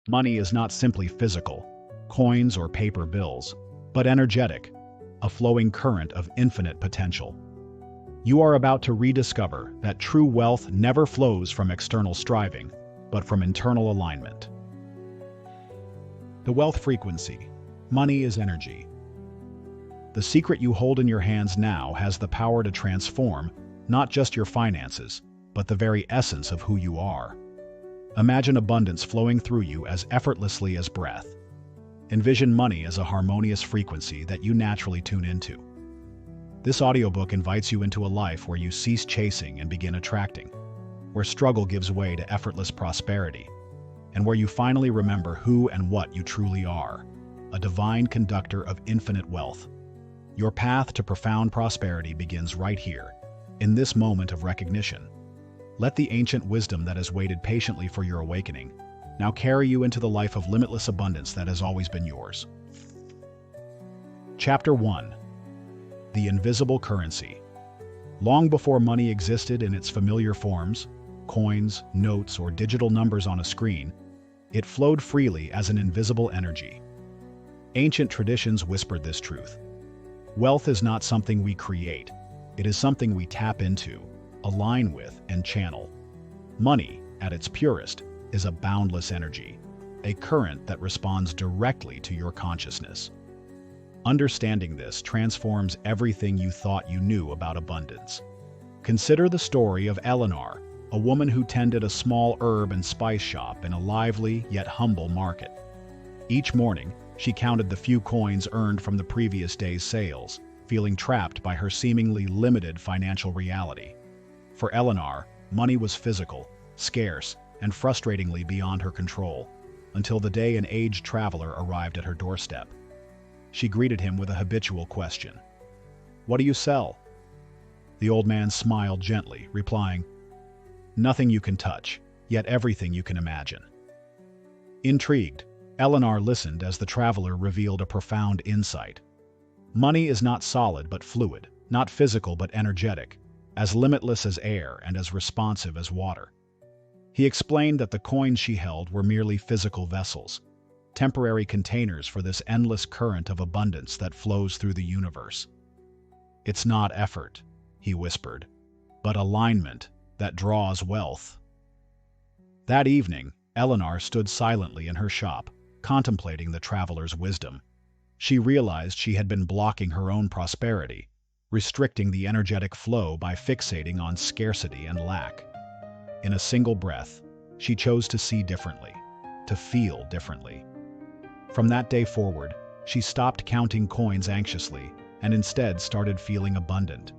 Money is not simply physical, coins or paper bills, but energetic, a flowing current of infinite potential. You are about to rediscover that true wealth never flows from external striving, but from internal alignment. The wealth frequency. Money is energy. The secret you hold in your hands now has the power to transform not just your finances, but the very essence of who you are. Imagine abundance flowing through you as effortlessly as breath. Envision money as a harmonious frequency that you naturally tune into. This audiobook invites you into a life where you cease chasing and begin attracting, where struggle gives way to effortless prosperity, and where you finally remember who and what you truly are, a divine conductor of infinite wealth. Your path to profound prosperity begins right here, in this moment of recognition. Let the ancient wisdom that has waited patiently for your awakening now carry you into the life of limitless abundance that has always been yours. Chapter 1. The Invisible Currency. Long before money existed in its familiar forms, coins, notes, or digital numbers on a screen, it flowed freely as an invisible energy. Ancient traditions whispered this truth. Wealth is not something we create, it is something we tap into, align with, and channel. Money, at its purest, is a boundless energy, a current that responds directly to your consciousness. Understanding this transforms everything you thought you knew about abundance. Consider the story of Eleanor, a woman who tended a small herb and spice shop in a lively yet humble market. Each morning, she counted the few coins earned from the previous day's sales, feeling trapped by her seemingly limited financial reality. For Eleanor, money was physical, scarce, and frustratingly beyond her control, until the day an aged traveler arrived at her doorstep. She greeted him with a habitual question. "What do you sell?" The old man smiled gently, replying, "Nothing you can touch, yet everything you can imagine." Intrigued, Eleanor listened as the traveler revealed a profound insight. Money is not solid but fluid, not physical but energetic, as limitless as air and as responsive as water. He explained that the coins she held were merely physical vessels, temporary containers for this endless current of abundance that flows through the universe. "It's not effort," he whispered, "but alignment that draws wealth." That evening, Eleanor stood silently in her shop, contemplating the traveler's wisdom. She realized she had been blocking her own prosperity, restricting the energetic flow by fixating on scarcity and lack. In a single breath, she chose to see differently, to feel differently. From that day forward, she stopped counting coins anxiously and instead started feeling abundant,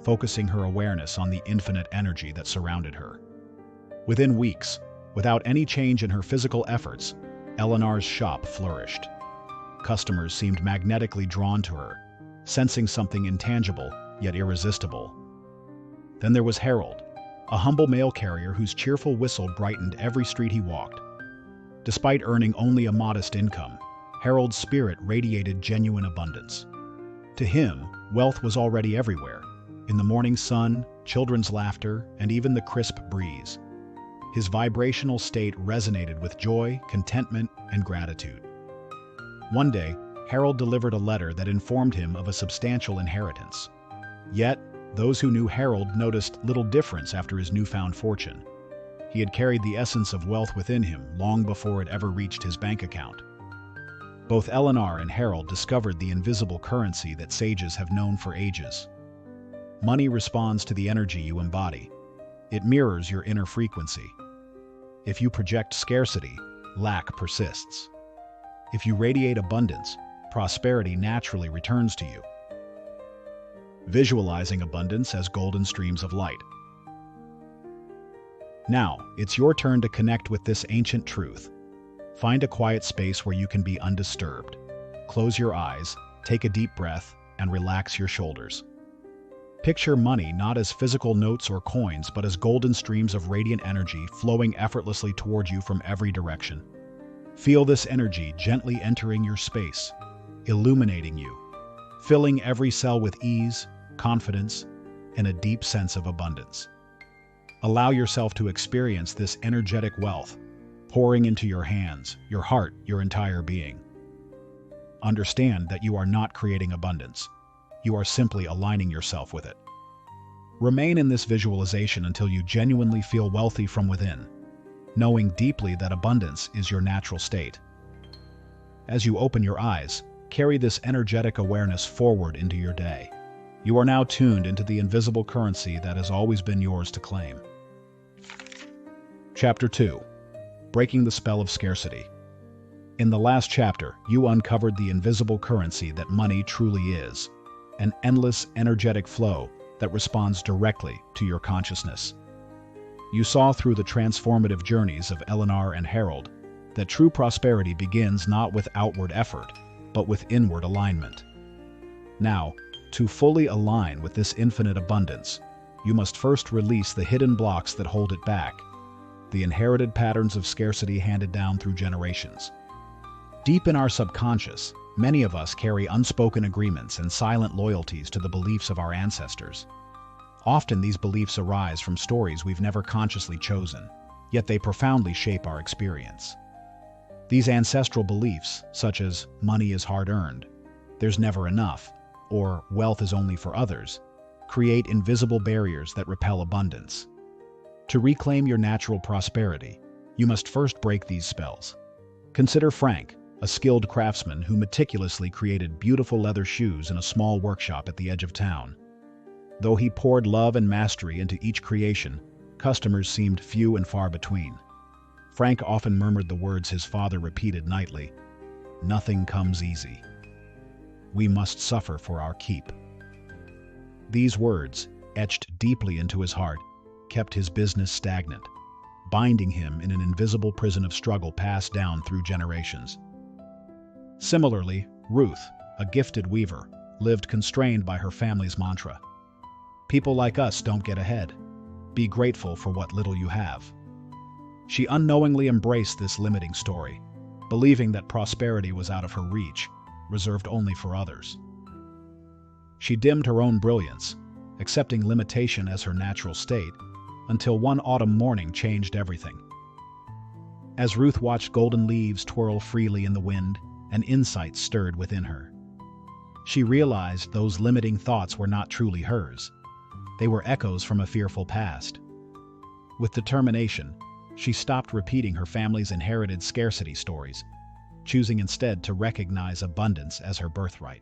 focusing her awareness on the infinite energy that surrounded her. Within weeks, without any change in her physical efforts, Eleanor's shop flourished. Customers seemed magnetically drawn to her, sensing something intangible yet irresistible. Then there was Harold, a humble mail carrier whose cheerful whistle brightened every street he walked. Despite earning only a modest income, Harold's spirit radiated genuine abundance. To him, wealth was already everywhere, in the morning sun, children's laughter, and even the crisp breeze. His vibrational state resonated with joy, contentment, and gratitude. One day, Harold delivered a letter that informed him of a substantial inheritance. Yet, those who knew Harold noticed little difference after his newfound fortune. He had carried the essence of wealth within him long before it ever reached his bank account. Both Eleanor and Harold discovered the invisible currency that sages have known for ages. Money responds to the energy you embody. It mirrors your inner frequency. If you project scarcity, lack persists. If you radiate abundance, prosperity naturally returns to you. Visualizing abundance as golden streams of light. Now, it's your turn to connect with this ancient truth. Find a quiet space where you can be undisturbed. Close your eyes, take a deep breath, and relax your shoulders. Picture money not as physical notes or coins, but as golden streams of radiant energy flowing effortlessly toward you from every direction. Feel this energy gently entering your space, illuminating you, filling every cell with ease, confidence, and a deep sense of abundance. Allow yourself to experience this energetic wealth, pouring into your hands, your heart, your entire being. Understand that you are not creating abundance. You are simply aligning yourself with it. Remain in this visualization until you genuinely feel wealthy from within, knowing deeply that abundance is your natural state. As you open your eyes, carry this energetic awareness forward into your day. You are now tuned into the invisible currency that has always been yours to claim. Chapter 2. Breaking the Spell of Scarcity. In the last chapter, you uncovered the invisible currency that money truly is, an endless, energetic flow that responds directly to your consciousness. You saw through the transformative journeys of Eleanor and Harold that true prosperity begins not with outward effort, but with inward alignment. Now, to fully align with this infinite abundance, you must first release the hidden blocks that hold it back, the inherited patterns of scarcity handed down through generations. Deep in our subconscious, many of us carry unspoken agreements and silent loyalties to the beliefs of our ancestors. Often these beliefs arise from stories we've never consciously chosen, yet they profoundly shape our experience. These ancestral beliefs, such as money is hard-earned, there's never enough, or wealth is only for others, create invisible barriers that repel abundance. To reclaim your natural prosperity, you must first break these spells. Consider Frank, a skilled craftsman who meticulously created beautiful leather shoes in a small workshop at the edge of town. Though he poured love and mastery into each creation, customers seemed few and far between. Frank often murmured the words his father repeated nightly, "Nothing comes easy. We must suffer for our keep." These words, etched deeply into his heart, kept his business stagnant, binding him in an invisible prison of struggle passed down through generations. Similarly, Ruth, a gifted weaver, lived constrained by her family's mantra. People like us don't get ahead. Be grateful for what little you have. She unknowingly embraced this limiting story, believing that prosperity was out of her reach, reserved only for others. She dimmed her own brilliance, accepting limitation as her natural state, until one autumn morning changed everything. As Ruth watched golden leaves twirl freely in the wind, an insight stirred within her. She realized those limiting thoughts were not truly hers. They were echoes from a fearful past. With determination, she stopped repeating her family's inherited scarcity stories, choosing instead to recognize abundance as her birthright.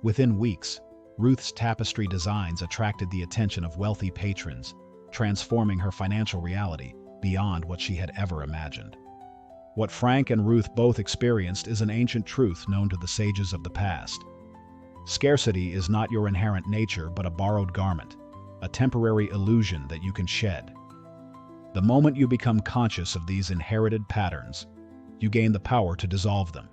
Within weeks, Ruth's tapestry designs attracted the attention of wealthy patrons, transforming her financial reality beyond what she had ever imagined. What Frank and Ruth both experienced is an ancient truth known to the sages of the past. Scarcity is not your inherent nature but a borrowed garment, a temporary illusion that you can shed. The moment you become conscious of these inherited patterns, you gain the power to dissolve them.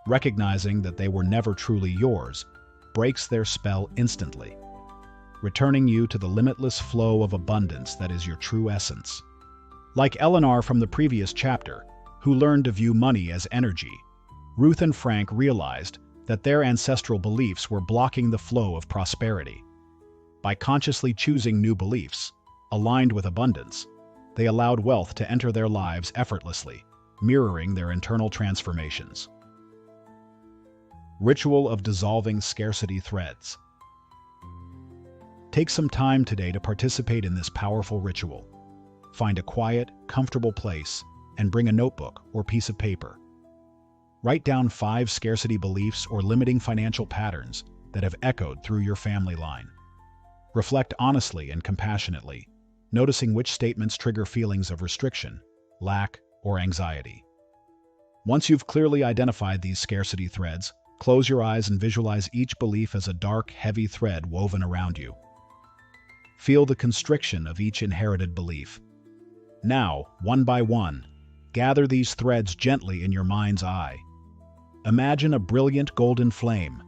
Recognizing that they were never truly yours breaks their spell instantly, returning you to the limitless flow of abundance that is your true essence. Like Eleanor from the previous chapter, who learned to view money as energy, Ruth and Frank realized that their ancestral beliefs were blocking the flow of prosperity. By consciously choosing new beliefs, aligned with abundance, they allowed wealth to enter their lives effortlessly, mirroring their internal transformations. Ritual of dissolving scarcity threads. Take some time today to participate in this powerful ritual. Find a quiet, comfortable place and bring a notebook or piece of paper. Write down 5 scarcity beliefs or limiting financial patterns that have echoed through your family line. Reflect honestly and compassionately, noticing which statements trigger feelings of restriction, lack, or anxiety. Once you've clearly identified these scarcity threads, close your eyes and visualize each belief as a dark, heavy thread woven around you. Feel the constriction of each inherited belief. Now, one by one, gather these threads gently in your mind's eye. Imagine a brilliant golden flame,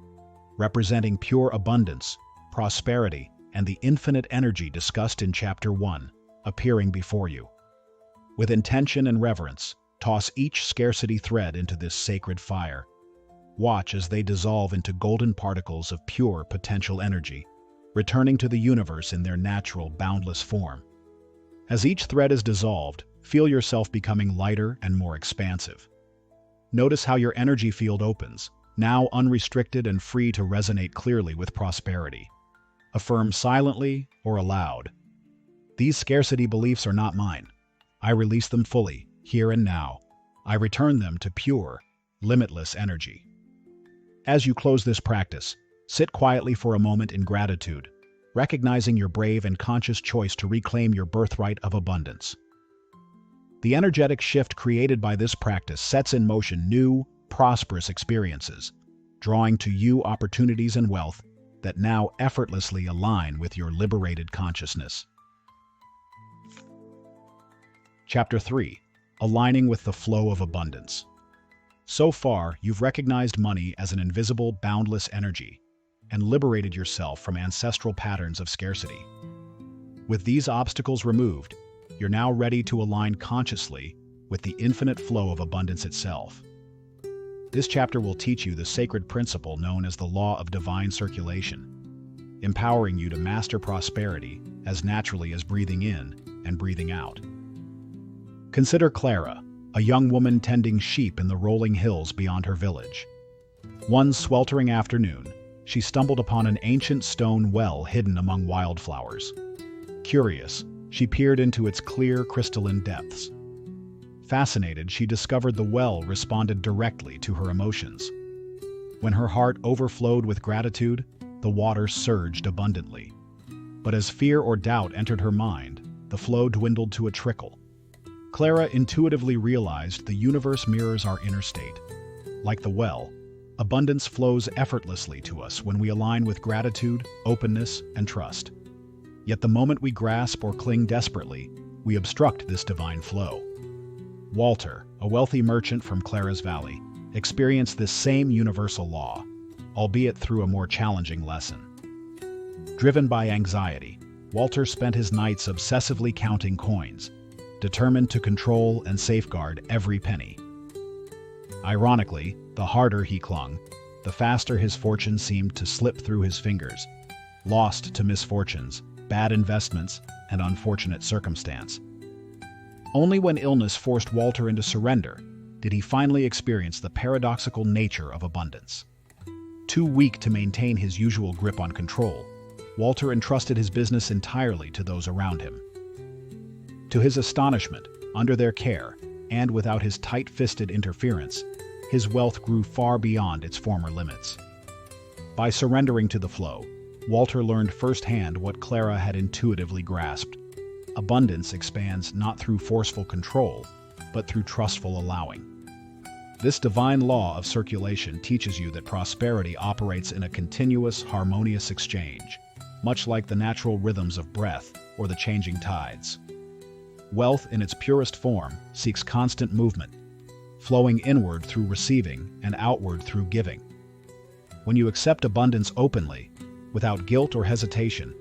representing pure abundance, prosperity, and the infinite energy discussed in Chapter 1, appearing before you. With intention and reverence, toss each scarcity thread into this sacred fire. Watch as they dissolve into golden particles of pure potential energy, returning to the universe in their natural, boundless form. As each thread is dissolved, feel yourself becoming lighter and more expansive. Notice how your energy field opens, now unrestricted and free to resonate clearly with prosperity. Affirm silently or aloud. These scarcity beliefs are not mine. I release them fully, here and now. I return them to pure, limitless energy. As you close this practice, sit quietly for a moment in gratitude, recognizing your brave and conscious choice to reclaim your birthright of abundance. The energetic shift created by this practice sets in motion new, prosperous experiences, drawing to you opportunities and wealth that now effortlessly align with your liberated consciousness. Chapter 3. Aligning with the flow of abundance. So far, you've recognized money as an invisible, boundless energy and liberated yourself from ancestral patterns of scarcity. With these obstacles removed, you're now ready to align consciously with the infinite flow of abundance itself. This chapter will teach you the sacred principle known as the law of divine circulation, empowering you to master prosperity as naturally as breathing in and breathing out. Consider Clara, a young woman tending sheep in the rolling hills beyond her village. One sweltering afternoon, she stumbled upon an ancient stone well hidden among wildflowers. Curious, she peered into its clear, crystalline depths. Fascinated, she discovered the well responded directly to her emotions. When her heart overflowed with gratitude, the water surged abundantly. But as fear or doubt entered her mind, the flow dwindled to a trickle. Clara intuitively realized the universe mirrors our inner state. Like the well, abundance flows effortlessly to us when we align with gratitude, openness, and trust. Yet the moment we grasp or cling desperately, we obstruct this divine flow. Walter, a wealthy merchant from Clara's Valley, experienced this same universal law, albeit through a more challenging lesson. Driven by anxiety, Walter spent his nights obsessively counting coins, determined to control and safeguard every penny. Ironically, the harder he clung, the faster his fortune seemed to slip through his fingers, lost to misfortunes, bad investments, and unfortunate circumstance. Only when illness forced Walter into surrender did he finally experience the paradoxical nature of abundance. Too weak to maintain his usual grip on control, Walter entrusted his business entirely to those around him. To his astonishment, under their care, and without his tight-fisted interference, his wealth grew far beyond its former limits. By surrendering to the flow, Walter learned firsthand what Clara had intuitively grasped. Abundance expands not through forceful control, but through trustful allowing. This divine law of circulation teaches you that prosperity operates in a continuous, harmonious exchange, much like the natural rhythms of breath or the changing tides. Wealth in its purest form seeks constant movement, flowing inward through receiving and outward through giving. When you accept abundance openly, without guilt or hesitation,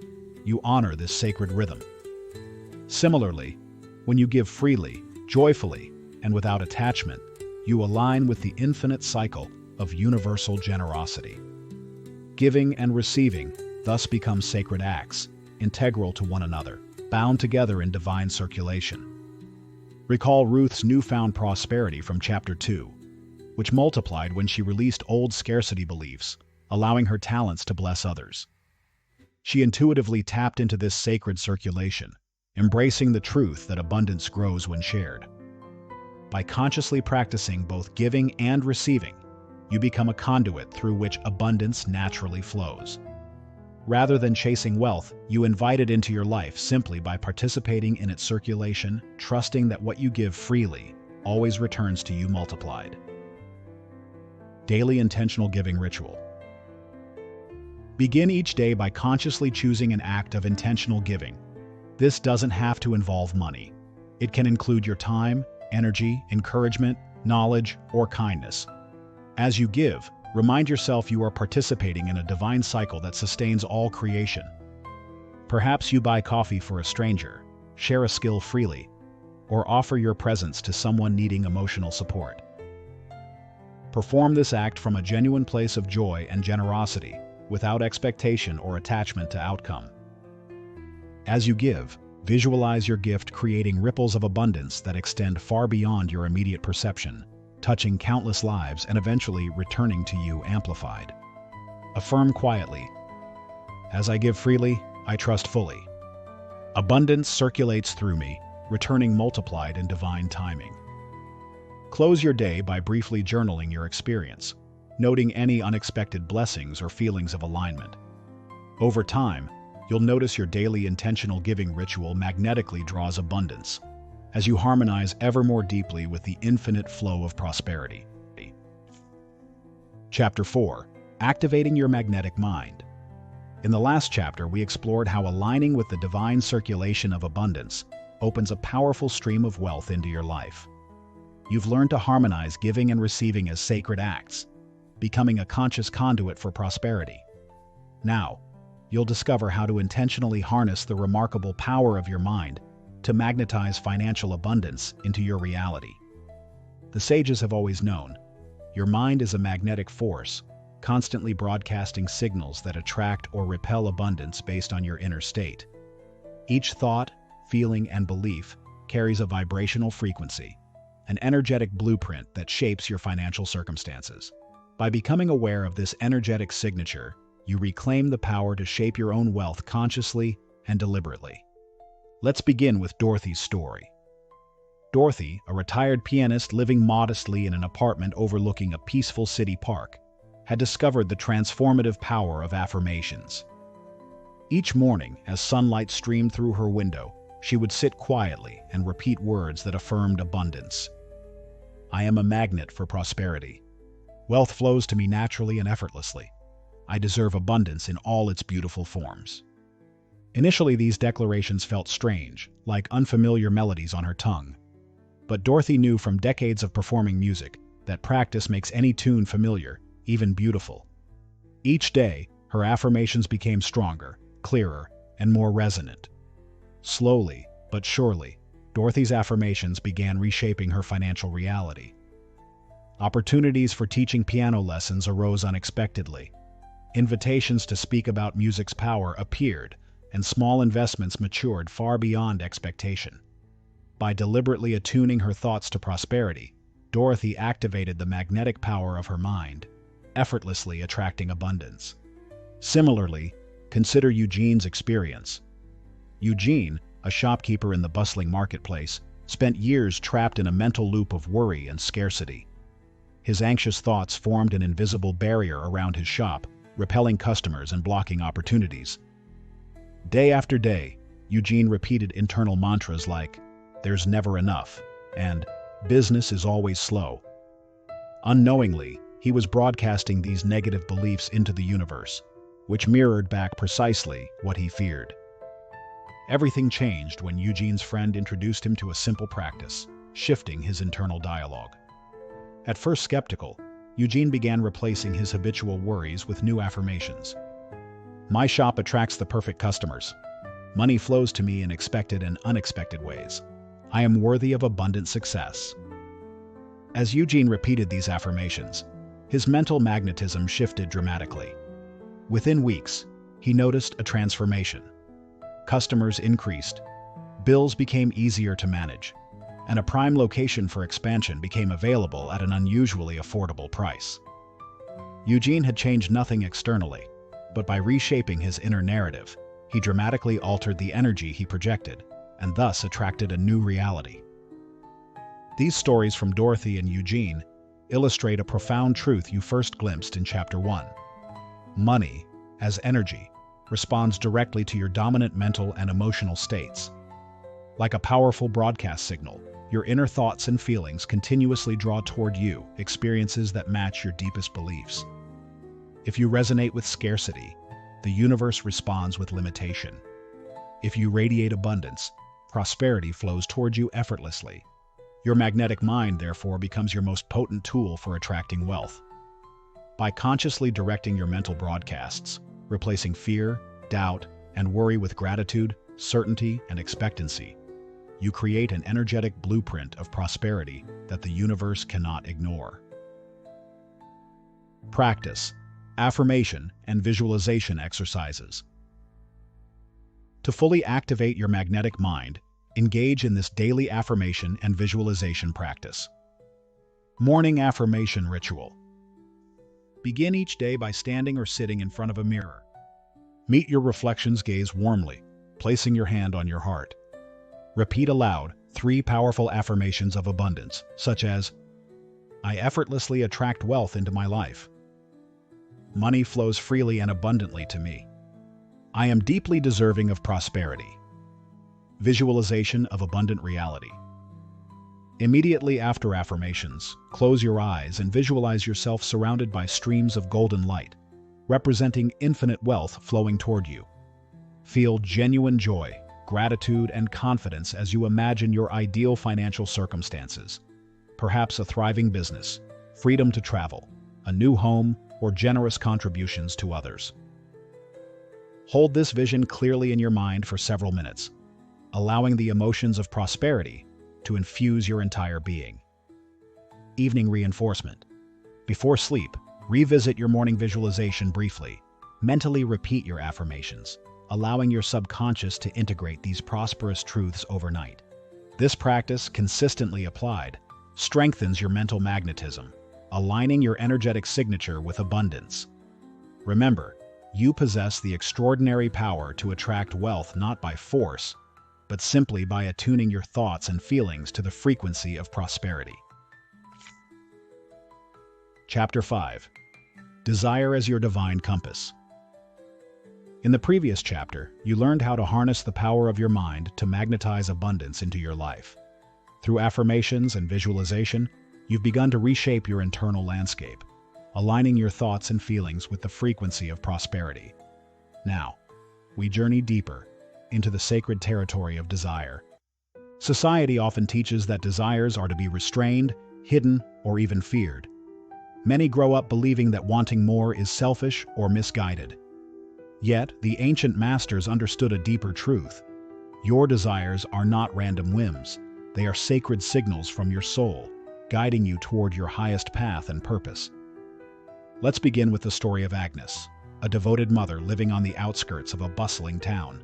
you honor this sacred rhythm. Similarly, when you give freely, joyfully, and without attachment, you align with the infinite cycle of universal generosity. Giving and receiving thus become sacred acts, integral to one another, bound together in divine circulation. Recall Ruth's newfound prosperity from Chapter 2, which multiplied when she released old scarcity beliefs, allowing her talents to bless others. She intuitively tapped into this sacred circulation, embracing the truth that abundance grows when shared. By consciously practicing both giving and receiving, you become a conduit through which abundance naturally flows. Rather than chasing wealth, you invite it into your life simply by participating in its circulation, trusting that what you give freely always returns to you multiplied. Daily intentional giving ritual. Begin each day by consciously choosing an act of intentional giving. This doesn't have to involve money. It can include your time, energy, encouragement, knowledge, or kindness. As you give, remind yourself you are participating in a divine cycle that sustains all creation. Perhaps you buy coffee for a stranger, share a skill freely, or offer your presence to someone needing emotional support. Perform this act from a genuine place of joy and generosity, without expectation or attachment to outcome. As you give, Visualize your gift creating ripples of abundance that extend far beyond your immediate perception, touching countless lives and eventually returning to you amplified. Affirm quietly, "As I give freely, I trust fully. Abundance circulates through me, returning multiplied in divine timing." Close your day by briefly journaling your experience, noting any unexpected blessings or feelings of alignment. Over time, you'll notice your daily intentional giving ritual magnetically draws abundance, as you harmonize ever more deeply with the infinite flow of prosperity. Chapter 4. Activating your magnetic mind. In the last chapter, we explored how aligning with the divine circulation of abundance opens a powerful stream of wealth into your life. You've learned to harmonize giving and receiving as sacred acts, becoming a conscious conduit for prosperity. Now, you'll discover how to intentionally harness the remarkable power of your mind to magnetize financial abundance into your reality. The sages have always known, your mind is a magnetic force, constantly broadcasting signals that attract or repel abundance based on your inner state. Each thought, feeling, and belief carries a vibrational frequency, an energetic blueprint that shapes your financial circumstances. By becoming aware of this energetic signature, you reclaim the power to shape your own wealth consciously and deliberately. Let's begin with Dorothy's story. Dorothy, a retired pianist living modestly in an apartment overlooking a peaceful city park, had discovered the transformative power of affirmations. Each morning, as sunlight streamed through her window, she would sit quietly and repeat words that affirmed abundance. "I am a magnet for prosperity. Wealth flows to me naturally and effortlessly. I deserve abundance in all its beautiful forms." Initially, these declarations felt strange, like unfamiliar melodies on her tongue. But Dorothy knew from decades of performing music that practice makes any tune familiar, even beautiful. Each day, her affirmations became stronger, clearer, and more resonant. Slowly, but surely, Dorothy's affirmations began reshaping her financial reality. Opportunities for teaching piano lessons arose unexpectedly. Invitations to speak about music's power appeared, and small investments matured far beyond expectation. By deliberately attuning her thoughts to prosperity, Dorothy activated the magnetic power of her mind, effortlessly attracting abundance. Similarly, consider Eugene's experience. Eugene, a shopkeeper in the bustling marketplace, spent years trapped in a mental loop of worry and scarcity. His anxious thoughts formed an invisible barrier around his shop, repelling customers and blocking opportunities. Day after day, Eugene repeated internal mantras like, "There's never enough," and "Business is always slow." Unknowingly, he was broadcasting these negative beliefs into the universe, which mirrored back precisely what he feared. Everything changed when Eugene's friend introduced him to a simple practice, shifting his internal dialogue. At first skeptical, Eugene began replacing his habitual worries with new affirmations. "My shop attracts the perfect customers. Money flows to me in expected and unexpected ways. I am worthy of abundant success." As Eugene repeated these affirmations, his mental magnetism shifted dramatically. Within weeks, he noticed a transformation. Customers increased, bills became easier to manage, and a prime location for expansion became available at an unusually affordable price. Eugene had changed nothing externally, but by reshaping his inner narrative, he dramatically altered the energy he projected, and thus attracted a new reality. These stories from Dorothy and Eugene illustrate a profound truth you first glimpsed in Chapter 1. Money, as energy, responds directly to your dominant mental and emotional states. Like a powerful broadcast signal, your inner thoughts and feelings continuously draw toward you experiences that match your deepest beliefs. If you resonate with scarcity, the universe responds with limitation. If you radiate abundance, prosperity flows toward you effortlessly. Your magnetic mind, therefore, becomes your most potent tool for attracting wealth. By consciously directing your mental broadcasts, replacing fear, doubt, and worry with gratitude, certainty, and expectancy, you create an energetic blueprint of prosperity that the universe cannot ignore. Practice, affirmation, and visualization exercises. To fully activate your magnetic mind, engage in this daily affirmation and visualization practice. Morning Affirmation Ritual. Begin each day by standing or sitting in front of a mirror. Meet your reflection's gaze warmly, placing your hand on your heart. Repeat aloud 3 powerful affirmations of abundance, such as, I effortlessly attract wealth into my life. Money flows freely and abundantly to me. I am deeply deserving of prosperity. Visualization of abundant reality. Immediately after affirmations, close your eyes and visualize yourself surrounded by streams of golden light, representing infinite wealth flowing toward you. Feel genuine joy, gratitude, and confidence as you imagine your ideal financial circumstances. Perhaps a thriving business, freedom to travel, a new home, or generous contributions to others. Hold this vision clearly in your mind for several minutes, allowing the emotions of prosperity to infuse your entire being. Evening reinforcement. Before sleep, revisit your morning visualization briefly. Mentally repeat your affirmations, allowing your subconscious to integrate these prosperous truths overnight. This practice, consistently applied, strengthens your mental magnetism, aligning your energetic signature with abundance. Remember, you possess the extraordinary power to attract wealth not by force, but simply by attuning your thoughts and feelings to the frequency of prosperity. Chapter 5. Desire as your divine compass. In the previous chapter, you learned how to harness the power of your mind to magnetize abundance into your life. Through affirmations and visualization, you've begun to reshape your internal landscape, aligning your thoughts and feelings with the frequency of prosperity. Now, we journey deeper into the sacred territory of desire. Society often teaches that desires are to be restrained, hidden, or even feared. Many grow up believing that wanting more is selfish or misguided. Yet, the ancient masters understood a deeper truth. Your desires are not random whims. They are sacred signals from your soul, guiding you toward your highest path and purpose. Let's begin with the story of Agnes, a devoted mother living on the outskirts of a bustling town.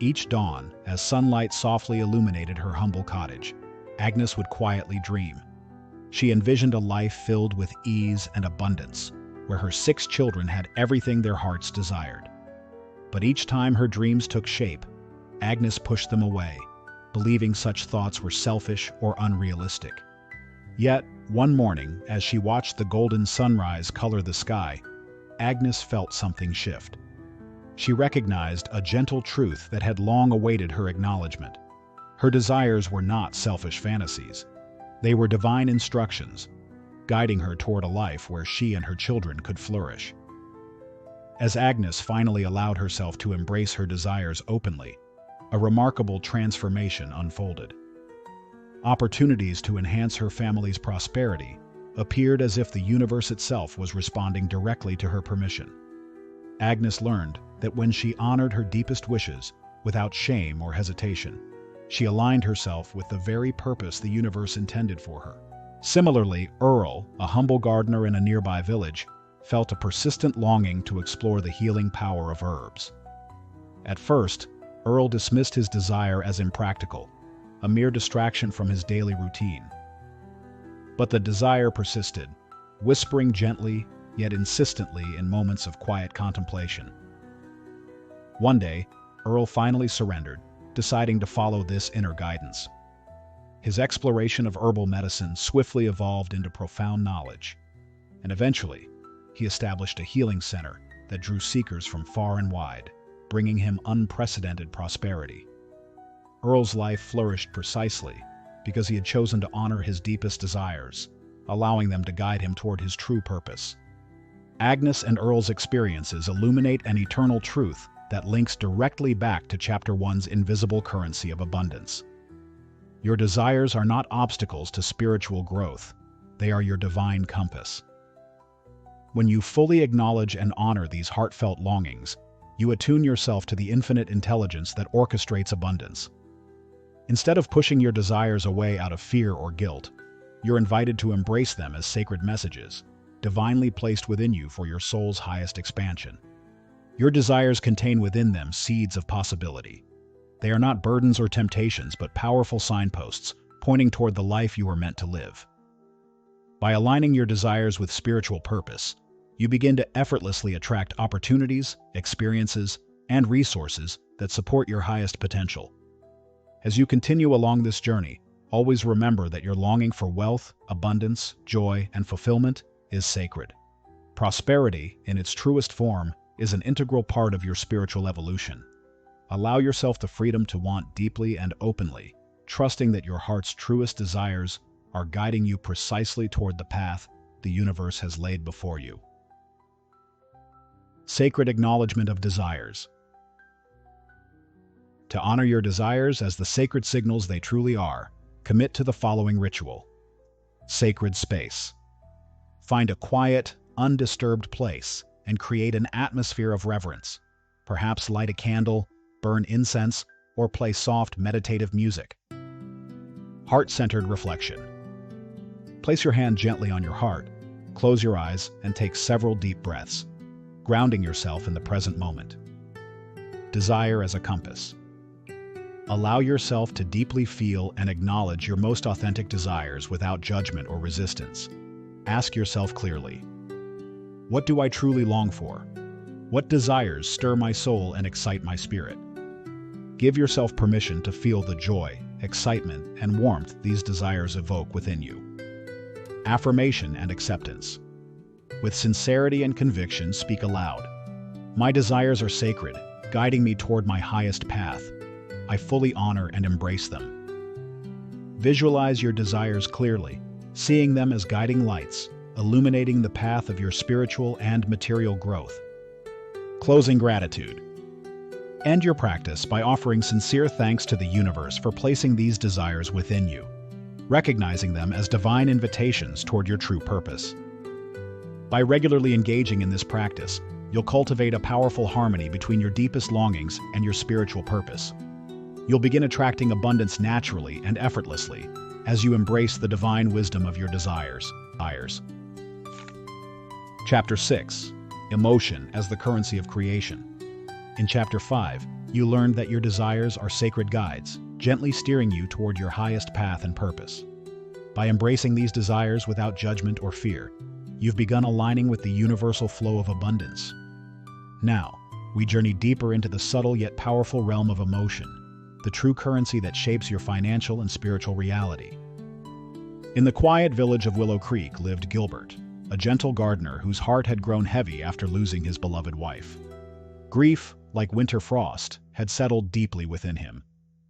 Each dawn, as sunlight softly illuminated her humble cottage, Agnes would quietly dream. She envisioned a life filled with ease and abundance, where her 6 children had everything their hearts desired. But each time her dreams took shape, Agnes pushed them away, believing such thoughts were selfish or unrealistic. Yet, one morning, as she watched the golden sunrise color the sky, Agnes felt something shift. She recognized a gentle truth that had long awaited her acknowledgement. Her desires were not selfish fantasies. They were divine instructions, guiding her toward a life where she and her children could flourish. As Agnes finally allowed herself to embrace her desires openly, a remarkable transformation unfolded. Opportunities to enhance her family's prosperity appeared as if the universe itself was responding directly to her permission. Agnes learned that when she honored her deepest wishes without shame or hesitation, she aligned herself with the very purpose the universe intended for her. Similarly, Earl, a humble gardener in a nearby village, felt a persistent longing to explore the healing power of herbs. At first, Earl dismissed his desire as impractical, a mere distraction from his daily routine. But the desire persisted, whispering gently yet insistently in moments of quiet contemplation. One day, Earl finally surrendered, deciding to follow this inner guidance. His exploration of herbal medicine swiftly evolved into profound knowledge, and eventually, he established a healing center that drew seekers from far and wide, bringing him unprecedented prosperity. Earl's life flourished precisely because he had chosen to honor his deepest desires, allowing them to guide him toward his true purpose. Agnes and Earl's experiences illuminate an eternal truth that links directly back to Chapter 1's invisible currency of abundance. Your desires are not obstacles to spiritual growth. They are your divine compass. When you fully acknowledge and honor these heartfelt longings, you attune yourself to the infinite intelligence that orchestrates abundance. Instead of pushing your desires away out of fear or guilt, you're invited to embrace them as sacred messages, divinely placed within you for your soul's highest expansion. Your desires contain within them seeds of possibility. They are not burdens or temptations, but powerful signposts pointing toward the life you are meant to live. By aligning your desires with spiritual purpose, you begin to effortlessly attract opportunities, experiences, and resources that support your highest potential. As you continue along this journey, always remember that your longing for wealth, abundance, joy, and fulfillment is sacred. Prosperity, in its truest form, is an integral part of your spiritual evolution. Allow yourself the freedom to want deeply and openly, trusting that your heart's truest desires are guiding you precisely toward the path the universe has laid before you. Sacred acknowledgement of desires. To honor your desires as the sacred signals they truly are, commit to the following ritual. Sacred space. Find a quiet, undisturbed place and create an atmosphere of reverence. Perhaps light a candle, burn incense, or play soft, meditative music. Heart-centered reflection. Place your hand gently on your heart, close your eyes, and take several deep breaths, grounding yourself in the present moment. Desire as a compass. Allow yourself to deeply feel and acknowledge your most authentic desires without judgment or resistance. Ask yourself clearly, what do I truly long for? What desires stir my soul and excite my spirit? Give yourself permission to feel the joy, excitement, and warmth these desires evoke within you. Affirmation and acceptance. With sincerity and conviction, speak aloud. My desires are sacred, guiding me toward my highest path. I fully honor and embrace them. Visualize your desires clearly, seeing them as guiding lights, illuminating the path of your spiritual and material growth. Closing gratitude. End your practice by offering sincere thanks to the universe for placing these desires within you, recognizing them as divine invitations toward your true purpose. By regularly engaging in this practice, you'll cultivate a powerful harmony between your deepest longings and your spiritual purpose. You'll begin attracting abundance naturally and effortlessly as you embrace the divine wisdom of your desires. Chapter 6. Emotion as the currency of creation. In Chapter 5, you learned that your desires are sacred guides, gently steering you toward your highest path and purpose. By embracing these desires without judgment or fear, you've begun aligning with the universal flow of abundance. Now, we journey deeper into the subtle yet powerful realm of emotion, the true currency that shapes your financial and spiritual reality. In the quiet village of Willow Creek lived Gilbert, a gentle gardener whose heart had grown heavy after losing his beloved wife. Grief, like winter frost, had settled deeply within him,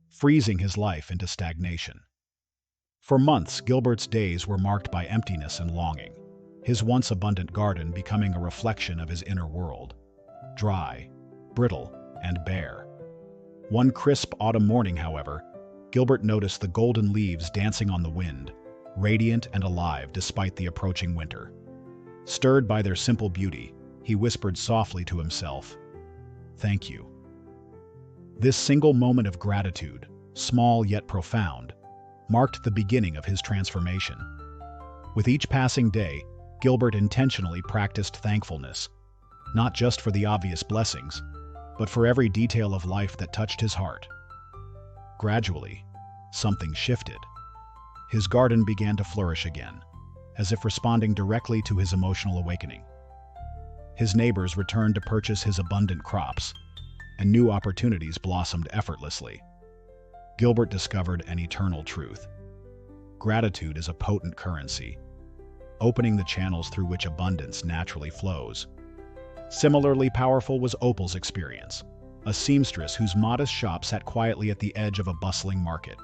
freezing his life into stagnation. For months, Gilbert's days were marked by emptiness and longing, his once abundant garden becoming a reflection of his inner world, dry, brittle, and bare. One crisp autumn morning, however, Gilbert noticed the golden leaves dancing on the wind, radiant and alive despite the approaching winter. Stirred by their simple beauty, he whispered softly to himself, "Thank you." This single moment of gratitude, small yet profound, marked the beginning of his transformation. With each passing day, Gilbert intentionally practiced thankfulness, not just for the obvious blessings, but for every detail of life that touched his heart. Gradually, something shifted. His garden began to flourish again, as if responding directly to his emotional awakening. His neighbors returned to purchase his abundant crops, and new opportunities blossomed effortlessly. Gilbert discovered an eternal truth. Gratitude is a potent currency, opening the channels through which abundance naturally flows. Similarly powerful was Opal's experience, a seamstress whose modest shop sat quietly at the edge of a bustling market.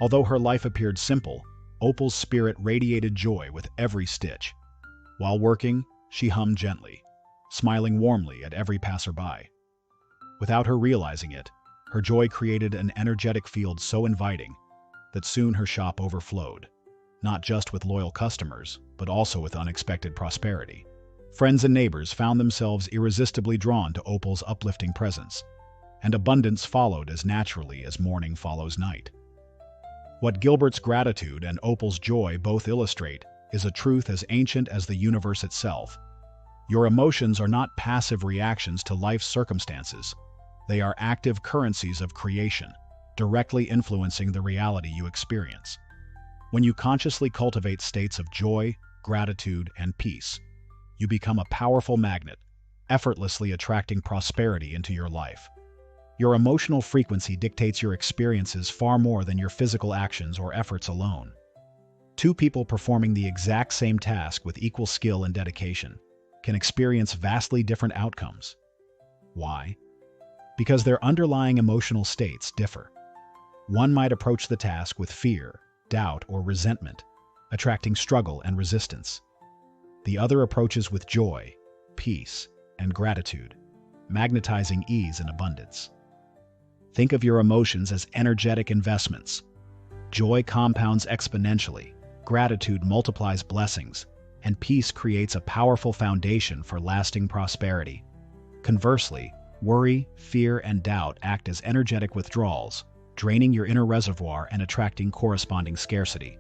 Although her life appeared simple, Opal's spirit radiated joy with every stitch. While working, she hummed gently, smiling warmly at every passerby. Without her realizing it, her joy created an energetic field so inviting that soon her shop overflowed, not just with loyal customers, but also with unexpected prosperity. Friends and neighbors found themselves irresistibly drawn to Opal's uplifting presence, and abundance followed as naturally as morning follows night. What Gilbert's gratitude and Opal's joy both illustrate is a truth as ancient as the universe itself. Your emotions are not passive reactions to life's circumstances. They are active currencies of creation, directly influencing the reality you experience. When you consciously cultivate states of joy, gratitude, and peace, you become a powerful magnet, effortlessly attracting prosperity into your life. Your emotional frequency dictates your experiences far more than your physical actions or efforts alone. Two people performing the exact same task with equal skill and dedication can experience vastly different outcomes. Why? Because their underlying emotional states differ. One might approach the task with fear, doubt, or resentment, attracting struggle and resistance. The other approaches with joy, peace, and gratitude, magnetizing ease and abundance. Think of your emotions as energetic investments. Joy compounds exponentially, gratitude multiplies blessings, and peace creates a powerful foundation for lasting prosperity. Conversely, worry, fear, and doubt act as energetic withdrawals, draining your inner reservoir and attracting corresponding scarcity.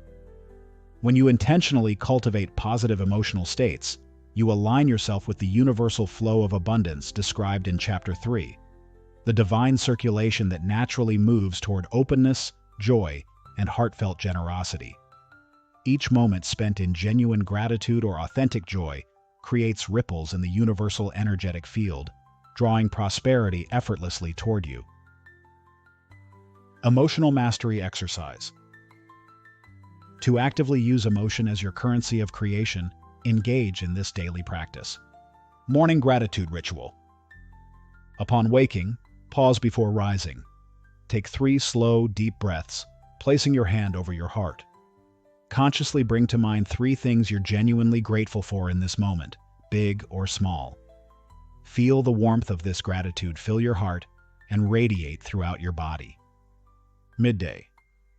When you intentionally cultivate positive emotional states, you align yourself with the universal flow of abundance described in Chapter 3, the divine circulation that naturally moves toward openness, joy, and heartfelt generosity. Each moment spent in genuine gratitude or authentic joy creates ripples in the universal energetic field, drawing prosperity effortlessly toward you. Emotional Mastery Exercise. To actively use emotion as your currency of creation, engage in this daily practice. Morning Gratitude Ritual. Upon waking, pause before rising. Take 3 slow, deep breaths, placing your hand over your heart. Consciously bring to mind 3 things you're genuinely grateful for in this moment, big or small. Feel the warmth of this gratitude fill your heart and radiate throughout your body. Midday.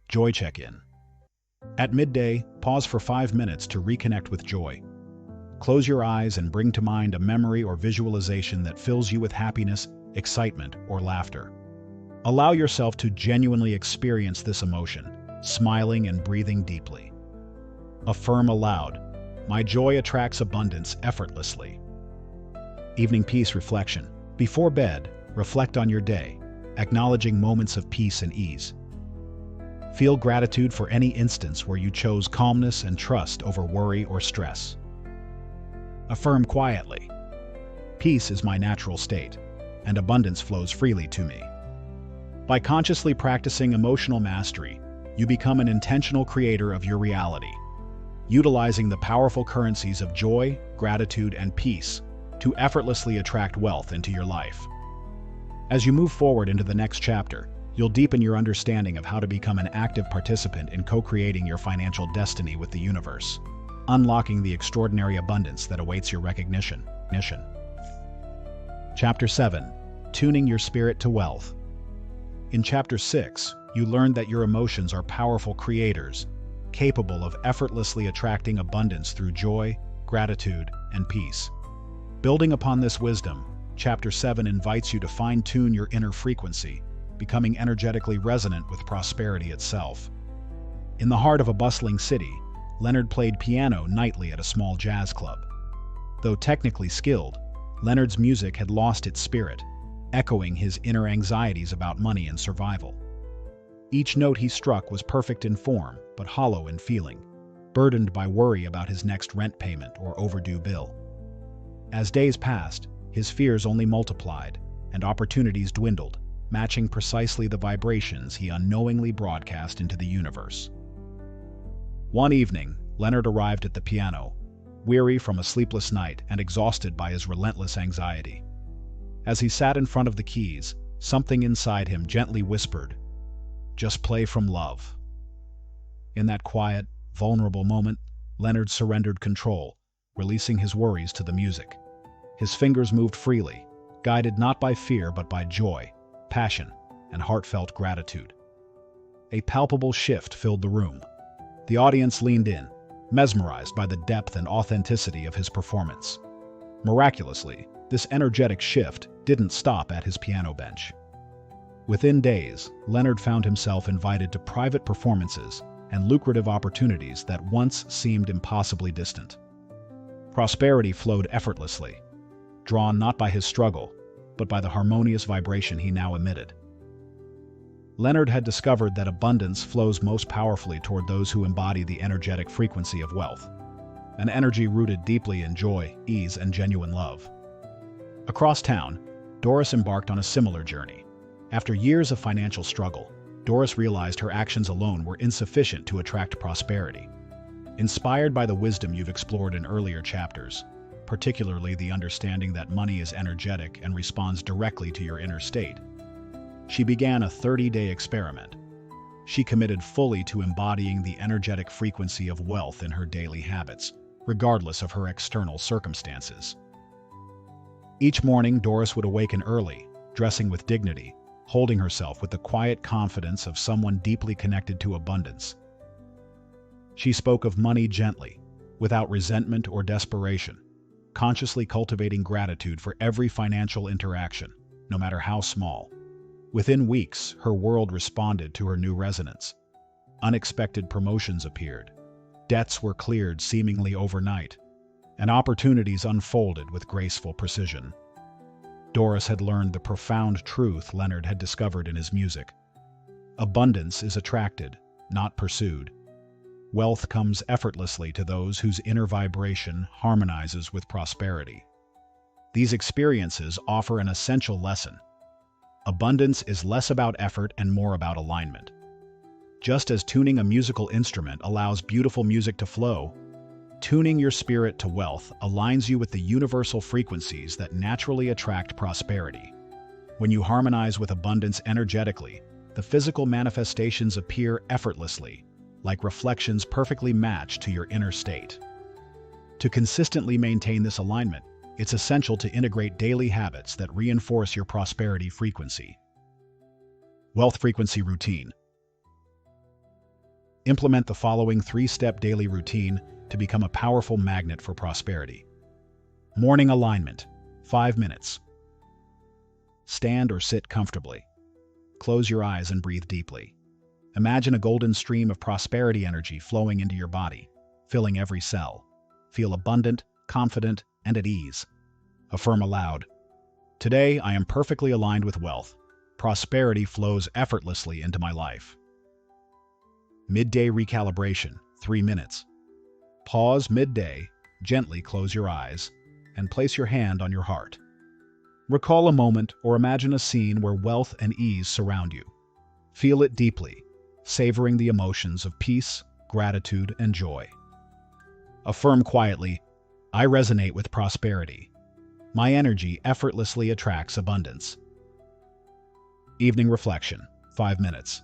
Joy check-in. At midday, pause for 5 minutes to reconnect with joy. Close your eyes and bring to mind a memory or visualization that fills you with happiness, excitement, or laughter. Allow yourself to genuinely experience this emotion, smiling and breathing deeply. Affirm aloud, "My joy attracts abundance effortlessly." Evening Peace Reflection. Before bed, reflect on your day, acknowledging moments of peace and ease. Feel gratitude for any instance where you chose calmness and trust over worry or stress. Affirm quietly, "Peace is my natural state, and abundance flows freely to me." By consciously practicing emotional mastery, you become an intentional creator of your reality, utilizing the powerful currencies of joy, gratitude, and peace to effortlessly attract wealth into your life. As you move forward into the next chapter, you'll deepen your understanding of how to become an active participant in co-creating your financial destiny with the universe, unlocking the extraordinary abundance that awaits your recognition. Chapter 7. Tuning your spirit to wealth. In Chapter 6, you learned that your emotions are powerful creators, capable of effortlessly attracting abundance through joy, gratitude, and peace. Building upon this wisdom, Chapter 7 invites you to fine-tune your inner frequency, becoming energetically resonant with prosperity itself. In the heart of a bustling city, Leonard played piano nightly at a small jazz club. Though technically skilled, Leonard's music had lost its spirit, echoing his inner anxieties about money and survival. Each note he struck was perfect in form, but hollow in feeling, burdened by worry about his next rent payment or overdue bill. As days passed, his fears only multiplied, and opportunities dwindled, matching precisely the vibrations he unknowingly broadcast into the universe. One evening, Leonard arrived at the piano, weary from a sleepless night and exhausted by his relentless anxiety. As he sat in front of the keys, something inside him gently whispered, "Just play from love." In that quiet, vulnerable moment, Leonard surrendered control, releasing his worries to the music. His fingers moved freely, guided not by fear but by joy, passion, and heartfelt gratitude. A palpable shift filled the room. The audience leaned in, mesmerized by the depth and authenticity of his performance. Miraculously, this energetic shift didn't stop at his piano bench. Within days, Leonard found himself invited to private performances and lucrative opportunities that once seemed impossibly distant. Prosperity flowed effortlessly, drawn not by his struggle, but by the harmonious vibration he now emitted. Leonard had discovered that abundance flows most powerfully toward those who embody the energetic frequency of wealth, an energy rooted deeply in joy, ease, and genuine love. Across town, Doris embarked on a similar journey. After years of financial struggle, Doris realized her actions alone were insufficient to attract prosperity. Inspired by the wisdom you've explored in earlier chapters, particularly the understanding that money is energetic and responds directly to your inner state, she began a 30-day experiment. She committed fully to embodying the energetic frequency of wealth in her daily habits, regardless of her external circumstances. Each morning, Doris would awaken early, dressing with dignity, holding herself with the quiet confidence of someone deeply connected to abundance. She spoke of money gently, without resentment or desperation, consciously cultivating gratitude for every financial interaction, no matter how small. Within weeks, her world responded to her new resonance. Unexpected promotions appeared, debts were cleared seemingly overnight, and opportunities unfolded with graceful precision. Doris had learned the profound truth Leonard had discovered in his music. Abundance is attracted, not pursued. Wealth comes effortlessly to those whose inner vibration harmonizes with prosperity. These experiences offer an essential lesson. Abundance is less about effort and more about alignment. Just as tuning a musical instrument allows beautiful music to flow, tuning your spirit to wealth aligns you with the universal frequencies that naturally attract prosperity. When you harmonize with abundance energetically, the physical manifestations appear effortlessly, like reflections perfectly matched to your inner state. To consistently maintain this alignment, it's essential to integrate daily habits that reinforce your prosperity frequency. Wealth frequency routine. Implement the following 3-step daily routine to become a powerful magnet for prosperity. Morning alignment, 5 minutes. Stand or sit comfortably. Close your eyes and breathe deeply. Imagine a golden stream of prosperity energy flowing into your body, filling every cell. Feel abundant, confident, and at ease. Affirm aloud, "Today I am perfectly aligned with wealth. Prosperity flows effortlessly into my life." Midday recalibration, 3 minutes. Pause midday, gently close your eyes, and place your hand on your heart. Recall a moment or imagine a scene where wealth and ease surround you. Feel it deeply, savoring the emotions of peace, gratitude, and joy. Affirm quietly, "I resonate with prosperity. My energy effortlessly attracts abundance." Evening reflection, 5 minutes.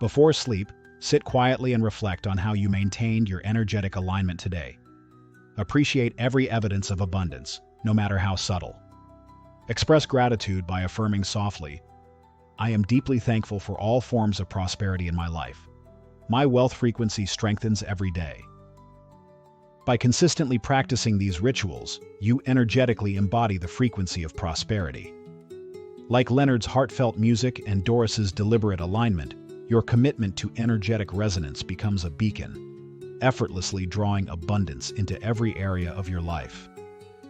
Before sleep, sit quietly and reflect on how you maintained your energetic alignment today. Appreciate every evidence of abundance, no matter how subtle. Express gratitude by affirming softly, "I am deeply thankful for all forms of prosperity in my life. My wealth frequency strengthens every day." By consistently practicing these rituals, you energetically embody the frequency of prosperity. Like Leonard's heartfelt music and Doris's deliberate alignment, your commitment to energetic resonance becomes a beacon, effortlessly drawing abundance into every area of your life.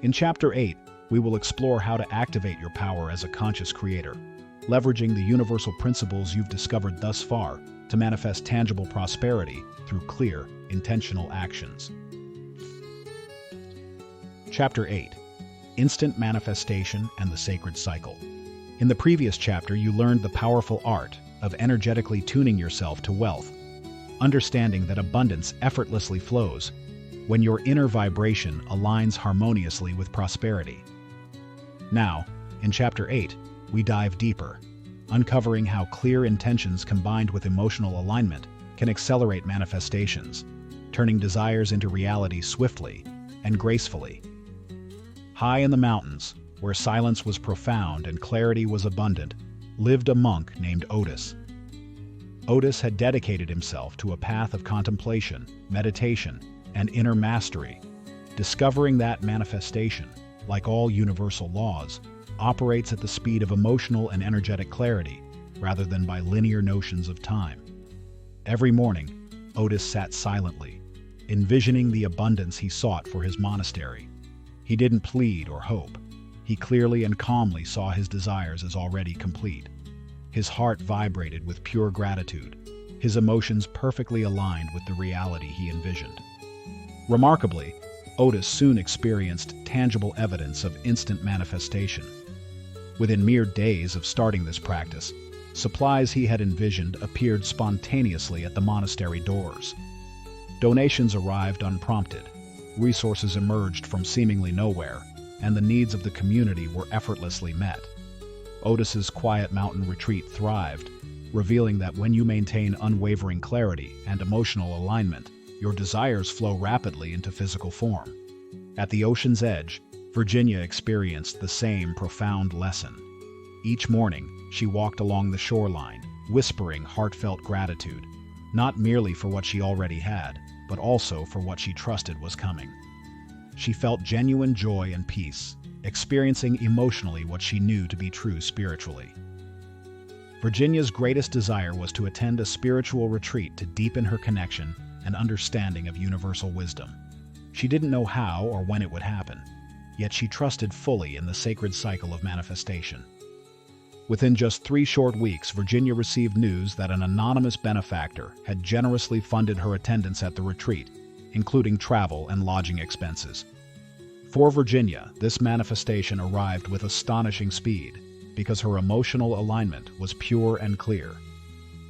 In Chapter 8, we will explore how to activate your power as a conscious creator, leveraging the universal principles you've discovered thus far to manifest tangible prosperity through clear, intentional actions. Chapter 8. Instant Manifestation and the Sacred Cycle. In the previous chapter, you learned the powerful art of energetically tuning yourself to wealth, understanding that abundance effortlessly flows when your inner vibration aligns harmoniously with prosperity. Now, in Chapter 8, we dive deeper, uncovering how clear intentions combined with emotional alignment can accelerate manifestations, turning desires into reality swiftly and gracefully. High in the mountains, where silence was profound and clarity was abundant, lived a monk named Otis. Otis had dedicated himself to a path of contemplation, meditation, and inner mastery, discovering that manifestation, like all universal laws, operates at the speed of emotional and energetic clarity, rather than by linear notions of time. Every morning, Otis sat silently, envisioning the abundance he sought for his monastery. He didn't plead or hope. He clearly and calmly saw his desires as already complete. His heart vibrated with pure gratitude, his emotions perfectly aligned with the reality he envisioned. Remarkably, Otis soon experienced tangible evidence of instant manifestation. Within mere days of starting this practice, supplies he had envisioned appeared spontaneously at the monastery doors. Donations arrived unprompted, resources emerged from seemingly nowhere, and the needs of the community were effortlessly met. Otis's quiet mountain retreat thrived, revealing that when you maintain unwavering clarity and emotional alignment, your desires flow rapidly into physical form. At the ocean's edge, Virginia experienced the same profound lesson. Each morning, she walked along the shoreline, whispering heartfelt gratitude, not merely for what she already had, but also for what she trusted was coming. She felt genuine joy and peace, experiencing emotionally what she knew to be true spiritually. Virginia's greatest desire was to attend a spiritual retreat to deepen her connection and understanding of universal wisdom. She didn't know how or when it would happen, yet she trusted fully in the sacred cycle of manifestation. Within just 3 short weeks, Virginia received news that an anonymous benefactor had generously funded her attendance at the retreat, including travel and lodging expenses. For Virginia, this manifestation arrived with astonishing speed because her emotional alignment was pure and clear.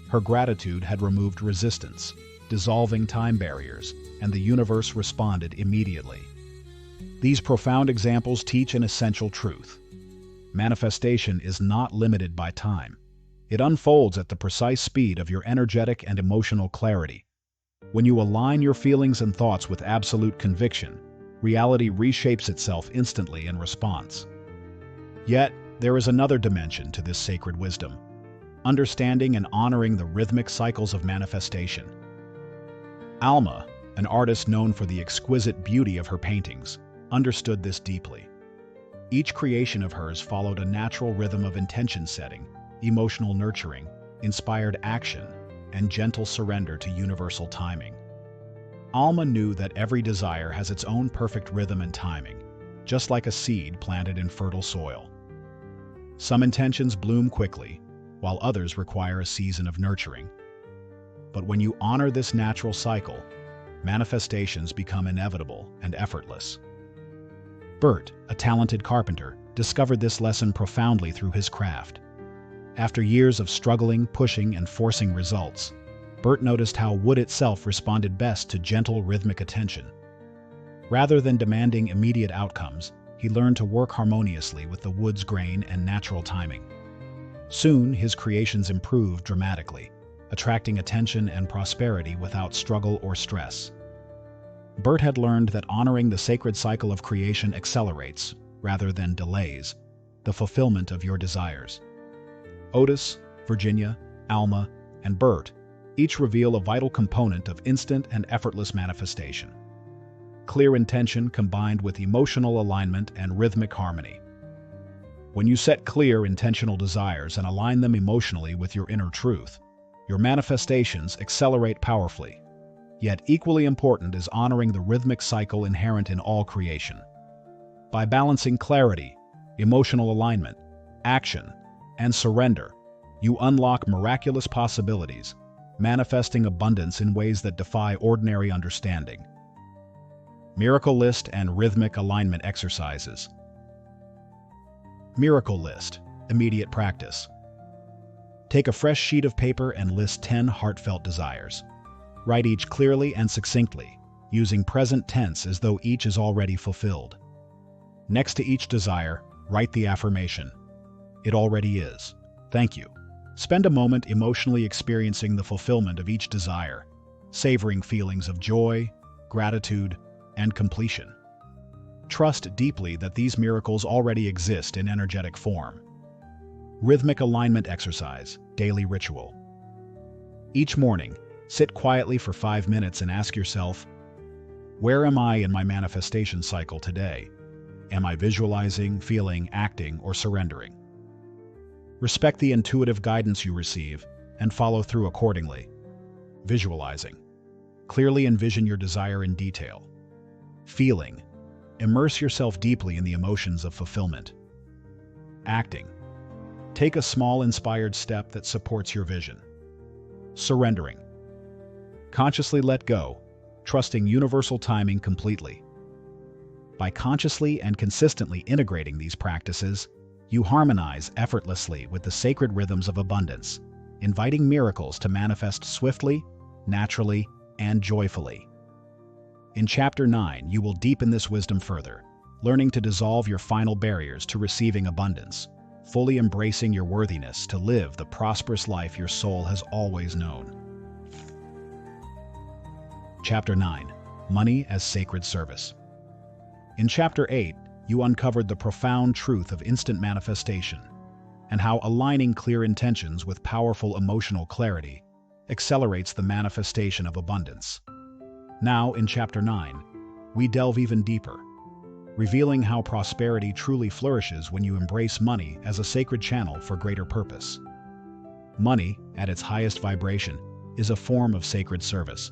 Her gratitude had removed resistance, dissolving time barriers, and the universe responded immediately. These profound examples teach an essential truth. Manifestation is not limited by time. It unfolds at the precise speed of your energetic and emotional clarity. When you align your feelings and thoughts with absolute conviction, reality reshapes itself instantly in response. Yet, there is another dimension to this sacred wisdom: understanding and honoring the rhythmic cycles of manifestation. Alma, an artist known for the exquisite beauty of her paintings, understood this deeply. Each creation of hers followed a natural rhythm of intention setting, emotional nurturing, inspired action, and gentle surrender to universal timing. Alma knew that every desire has its own perfect rhythm and timing, just like a seed planted in fertile soil. Some intentions bloom quickly, while others require a season of nurturing. But when you honor this natural cycle, manifestations become inevitable and effortless. Bert, a talented carpenter, discovered this lesson profoundly through his craft. After years of struggling, pushing, and forcing results, Bert noticed how wood itself responded best to gentle, rhythmic attention. Rather than demanding immediate outcomes, he learned to work harmoniously with the wood's grain and natural timing. Soon, his creations improved dramatically, attracting attention and prosperity without struggle or stress. Bert had learned that honoring the sacred cycle of creation accelerates, rather than delays, the fulfillment of your desires. Otis, Virginia, Alma, and Bert each reveal a vital component of instant and effortless manifestation: clear intention combined with emotional alignment and rhythmic harmony. When you set clear, intentional desires and align them emotionally with your inner truth, your manifestations accelerate powerfully. Yet equally important is honoring the rhythmic cycle inherent in all creation. By balancing clarity, emotional alignment, action, and surrender, you unlock miraculous possibilities, manifesting abundance in ways that defy ordinary understanding. Miracle List and Rhythmic Alignment Exercises. Miracle List, immediate practice. Take a fresh sheet of paper and list 10 heartfelt desires. Write each clearly and succinctly, using present tense as though each is already fulfilled. Next to each desire, write the affirmation: "It already is. Thank you." Spend a moment emotionally experiencing the fulfillment of each desire, savoring feelings of joy, gratitude, and completion. Trust deeply that these miracles already exist in energetic form. Rhythmic Alignment Exercise, Daily Ritual. Each morning, sit quietly for 5 minutes and ask yourself, where am I in my manifestation cycle today? Am I visualizing, feeling, acting, or surrendering? Respect the intuitive guidance you receive and follow through accordingly. Visualizing. Clearly envision your desire in detail. Feeling. Immerse yourself deeply in the emotions of fulfillment. Acting. Take a small inspired step that supports your vision. Surrendering. Consciously let go, trusting universal timing completely. By consciously and consistently integrating these practices, you harmonize effortlessly with the sacred rhythms of abundance, inviting miracles to manifest swiftly, naturally, and joyfully. In Chapter 9, you will deepen this wisdom further, learning to dissolve your final barriers to receiving abundance, fully embracing your worthiness to live the prosperous life your soul has always known. Chapter 9. Money as Sacred Service. In Chapter 8, you uncovered the profound truth of instant manifestation and how aligning clear intentions with powerful emotional clarity accelerates the manifestation of abundance. Now, in Chapter 9, we delve even deeper, revealing how prosperity truly flourishes when you embrace money as a sacred channel for greater purpose. Money, at its highest vibration, is a form of sacred service.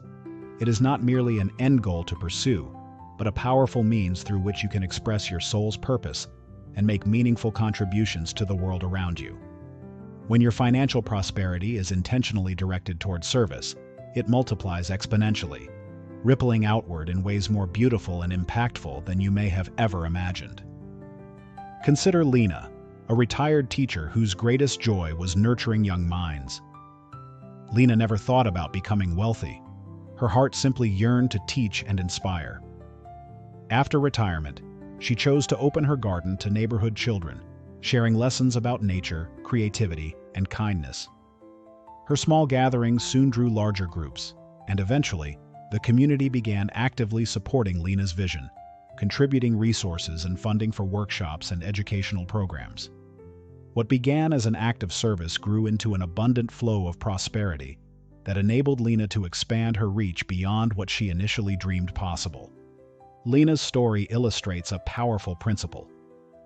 It is not merely an end goal to pursue, but a powerful means through which you can express your soul's purpose and make meaningful contributions to the world around you. When your financial prosperity is intentionally directed toward service, it multiplies exponentially, rippling outward in ways more beautiful and impactful than you may have ever imagined. Consider Lena, a retired teacher whose greatest joy was nurturing young minds. Lena never thought about becoming wealthy. Her heart simply yearned to teach and inspire. After retirement, she chose to open her garden to neighborhood children, sharing lessons about nature, creativity, and kindness. Her small gatherings soon drew larger groups, and eventually, the community began actively supporting Lena's vision, contributing resources and funding for workshops and educational programs. What began as an act of service grew into an abundant flow of prosperity that enabled Lena to expand her reach beyond what she initially dreamed possible. Lena's story illustrates a powerful principle.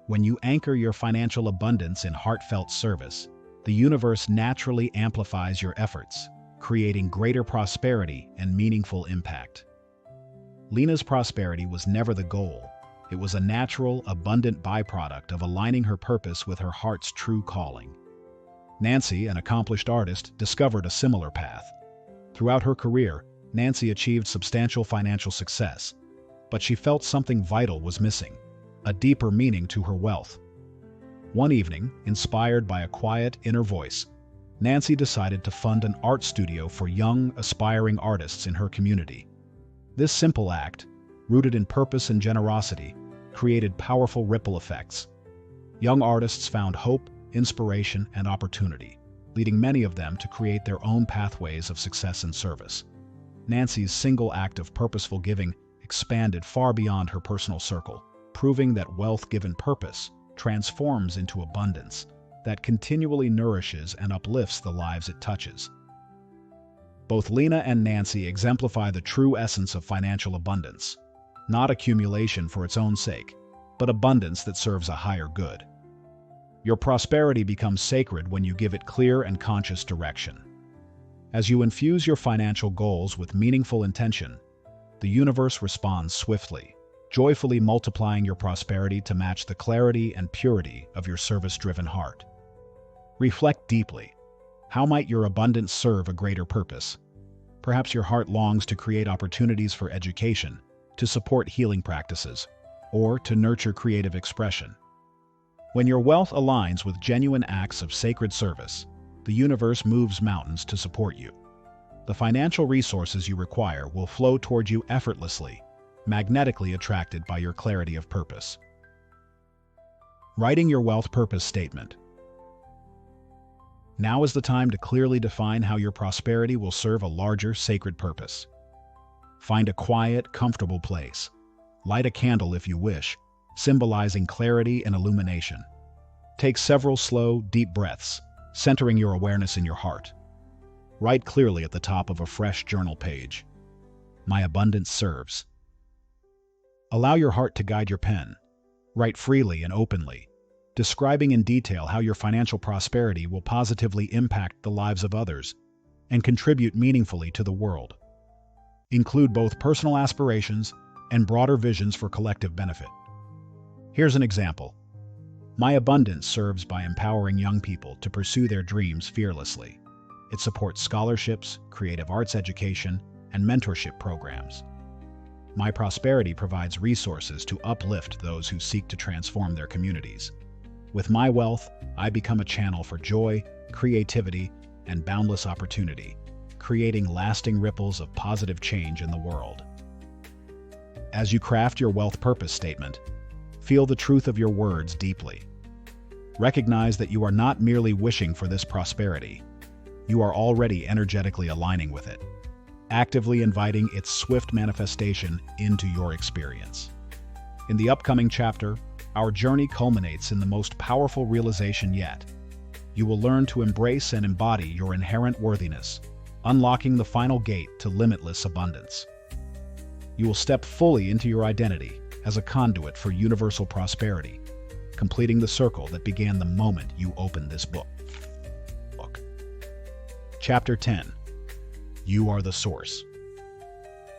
When you anchor your financial abundance in heartfelt service, the universe naturally amplifies your efforts, creating greater prosperity and meaningful impact. Lena's prosperity was never the goal. It was a natural, abundant byproduct of aligning her purpose with her heart's true calling. Nancy, an accomplished artist, discovered a similar path. Throughout her career, Nancy achieved substantial financial success, but she felt something vital was missing, a deeper meaning to her wealth. One evening, inspired by a quiet inner voice, Nancy decided to fund an art studio for young, aspiring artists in her community. This simple act, rooted in purpose and generosity, created powerful ripple effects. Young artists found hope, inspiration, and opportunity, leading many of them to create their own pathways of success and service. Nancy's single act of purposeful giving expanded far beyond her personal circle, proving that wealth given purpose transforms into abundance that continually nourishes and uplifts the lives it touches. Both Lena and Nancy exemplify the true essence of financial abundance, not accumulation for its own sake, but abundance that serves a higher good. Your prosperity becomes sacred when you give it clear and conscious direction. As you infuse your financial goals with meaningful intention, the universe responds swiftly, joyfully multiplying your prosperity to match the clarity and purity of your service-driven heart. Reflect deeply. How might your abundance serve a greater purpose? Perhaps your heart longs to create opportunities for education, to support healing practices, or to nurture creative expression. When your wealth aligns with genuine acts of sacred service, the universe moves mountains to support you. The financial resources you require will flow toward you effortlessly, magnetically attracted by your clarity of purpose. Writing your wealth purpose statement. Now is the time to clearly define how your prosperity will serve a larger sacred purpose. Find a quiet, comfortable place. Light a candle if you wish, symbolizing clarity and illumination. Take several slow, deep breaths, centering your awareness in your heart. Write clearly at the top of a fresh journal page. My abundance serves. Allow your heart to guide your pen. Write freely and openly, describing in detail how your financial prosperity will positively impact the lives of others and contribute meaningfully to the world. Include both personal aspirations and broader visions for collective benefit. Here's an example. My abundance serves by empowering young people to pursue their dreams fearlessly. It supports scholarships, creative arts education, and mentorship programs. My prosperity provides resources to uplift those who seek to transform their communities. With my wealth, I become a channel for joy, creativity, and boundless opportunity, creating lasting ripples of positive change in the world. As you craft your wealth purpose statement, feel the truth of your words deeply. Recognize that you are not merely wishing for this prosperity. You are already energetically aligning with it, actively inviting its swift manifestation into your experience. In the upcoming chapter, our journey culminates in the most powerful realization yet. You will learn to embrace and embody your inherent worthiness, unlocking the final gate to limitless abundance. You will step fully into your identity as a conduit for universal prosperity, completing the circle that began the moment you opened this book. Chapter 10. You are the source.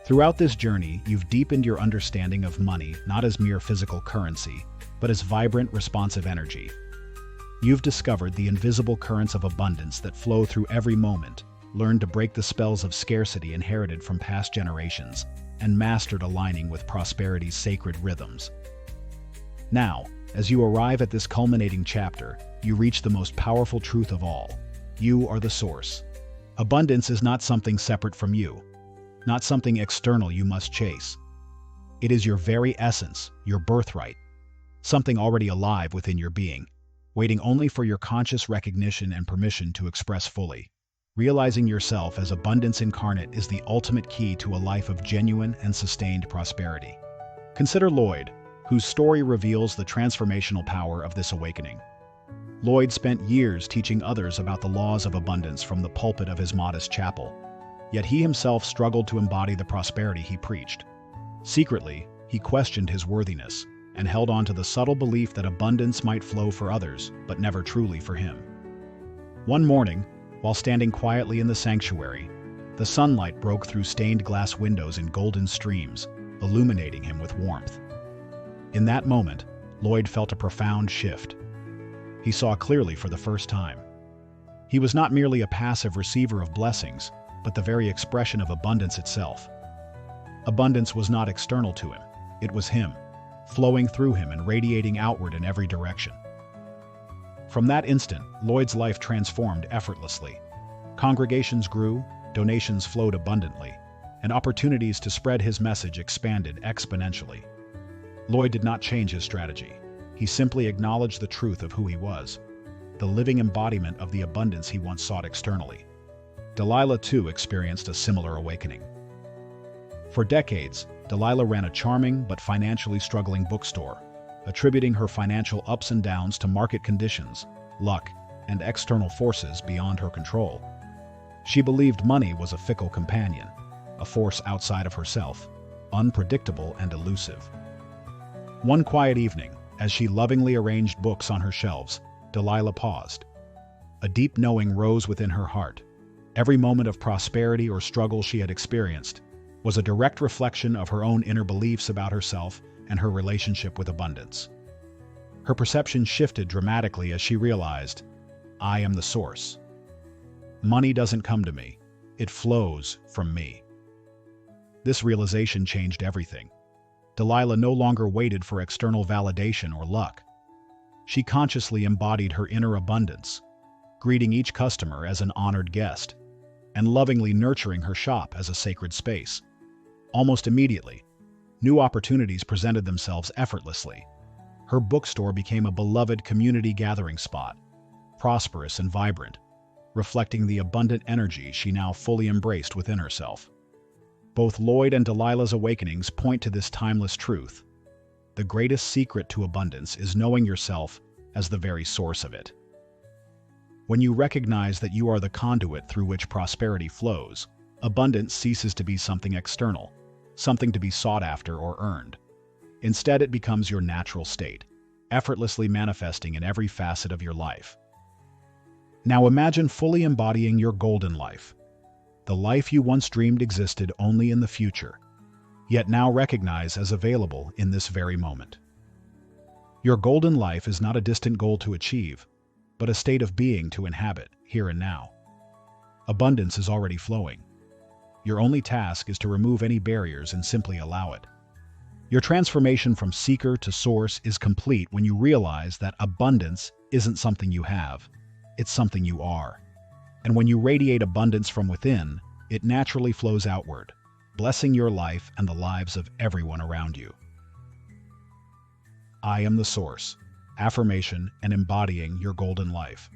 Throughout this journey, you've deepened your understanding of money not as mere physical currency, but as vibrant, responsive energy. You've discovered the invisible currents of abundance that flow through every moment, learned to break the spells of scarcity inherited from past generations, and mastered aligning with prosperity's sacred rhythms. Now, as you arrive at this culminating chapter, you reach the most powerful truth of all. You are the source. Abundance is not something separate from you, not something external you must chase. It is your very essence, your birthright, something already alive within your being, waiting only for your conscious recognition and permission to express fully. Realizing yourself as abundance incarnate is the ultimate key to a life of genuine and sustained prosperity. Consider Lloyd, whose story reveals the transformational power of this awakening. Lloyd spent years teaching others about the laws of abundance from the pulpit of his modest chapel, yet he himself struggled to embody the prosperity he preached. Secretly, he questioned his worthiness and held on to the subtle belief that abundance might flow for others, but never truly for him. One morning, while standing quietly in the sanctuary, the sunlight broke through stained glass windows in golden streams, illuminating him with warmth. In that moment, Lloyd felt a profound shift. He saw clearly for the first time. He was not merely a passive receiver of blessings, but the very expression of abundance itself. Abundance was not external to him, it was him, flowing through him and radiating outward in every direction. From that instant, Lloyd's life transformed effortlessly. Congregations grew, donations flowed abundantly, and opportunities to spread his message expanded exponentially. Lloyd did not change his strategy. He simply acknowledged the truth of who he was, the living embodiment of the abundance he once sought externally. Delilah, too, experienced a similar awakening. For decades, Delilah ran a charming but financially struggling bookstore, attributing her financial ups and downs to market conditions, luck, and external forces beyond her control. She believed money was a fickle companion, a force outside of herself, unpredictable and elusive. One quiet evening, as she lovingly arranged books on her shelves, Delilah paused. A deep knowing rose within her heart. Every moment of prosperity or struggle she had experienced was a direct reflection of her own inner beliefs about herself and her relationship with abundance. Her perception shifted dramatically as she realized, I am the source. Money doesn't come to me, it flows from me. This realization changed everything. Delilah no longer waited for external validation or luck. She consciously embodied her inner abundance, greeting each customer as an honored guest, and lovingly nurturing her shop as a sacred space. Almost immediately, new opportunities presented themselves effortlessly. Her bookstore became a beloved community gathering spot, prosperous and vibrant, reflecting the abundant energy she now fully embraced within herself. Both Lloyd and Delilah's awakenings point to this timeless truth. The greatest secret to abundance is knowing yourself as the very source of it. When you recognize that you are the conduit through which prosperity flows, abundance ceases to be something external, something to be sought after or earned. Instead, it becomes your natural state, effortlessly manifesting in every facet of your life. Now imagine fully embodying your golden life. the life you once dreamed existed only in the future, yet now recognize as available in this very moment. Your golden life is not a distant goal to achieve, but a state of being to inhabit here and now. Abundance is already flowing. Your only task is to remove any barriers and simply allow it. Your transformation from seeker to source is complete when you realize that abundance isn't something you have, it's something you are. And when you radiate abundance from within, it naturally flows outward, blessing your life and the lives of everyone around you. I am the source. Affirmation and embodying your golden life.